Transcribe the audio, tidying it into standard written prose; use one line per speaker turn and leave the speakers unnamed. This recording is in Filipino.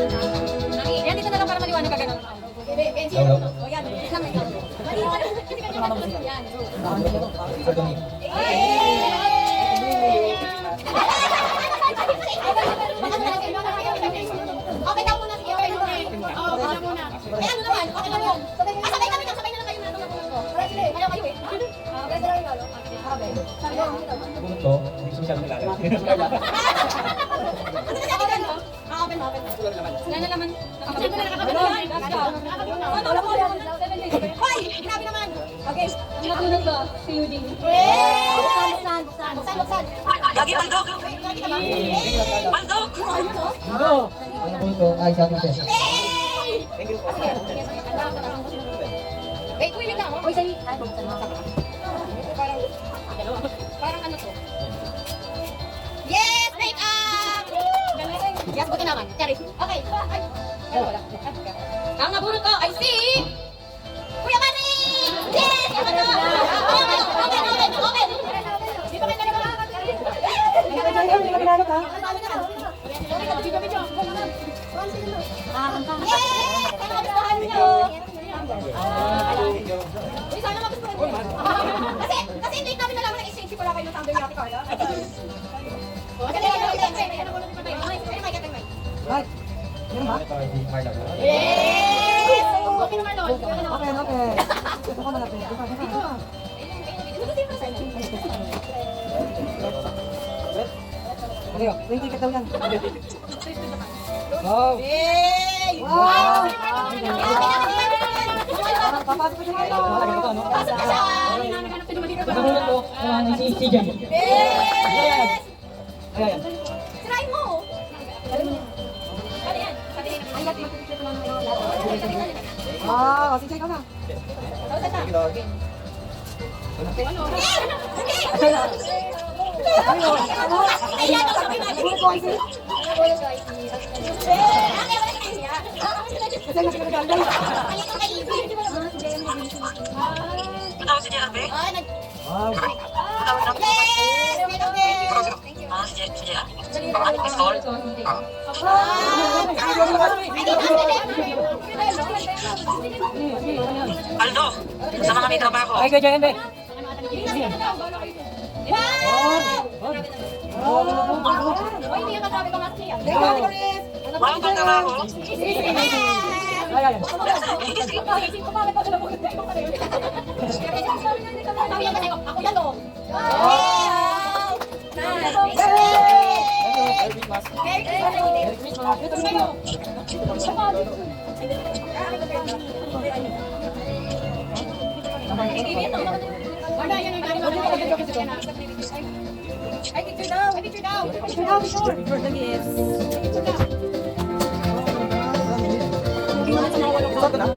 Yan, dito na lang para maliwanag ka ganun. O yan, lang ikaw. Yan. Okay daw muna, sige, okay muna. Oo, okay muna. Eh ano naman, okay lang yun. Sabay na lang kayo na natulog ko. Ayaw kayo eh.
Puto, hindi siya kilala.
Ano na sabi ka, no? Open. Wala na laman. Siyempre na nakakabili yan. Ano mo? 7 days. Hoy! Grabe naman. Okay. Ang natulog ko, si Eugene. Buksan.
Lagi baldok! Baldok!
Ano puto? Ay, sa akin siya.
Wait lang ako. Uy, sa'yo. Parang ano to? Yes! Make up! Yes, buti naman. Cherry. Okay. Ay, wala. Ang naburo ko, I see! Kuya Mari! Yes! Open! Di ba kayo nalala? Yes! Sana magustuhan nyo! Uy, sana magustuhan nyo! Kasi hindi namin nalaman na exchange ko lang kayo ng thunder ni Ate Carla. Yes! Okay naman nun.
Okay. Ito ka malapit. Dito. Ano? Wait, ka daw yan. Wow!
Wow!
Papasok ko siya kayo.
Pasok ka siya!
Ano to? Si Jen.
Yes!
Ayan.
Try mo! Ano yan?
Ah, sige ka na.
Tawag si JRB?
Wow.
Tawag na. Si JR. Miss call? Aldo! Sa mga may trabaho.
Ay, kaya Jen.
Wow, pang trabaho.
Ayan.
Ako yan o. Merry Ay, picture daw. Picture daw.
Picture daw.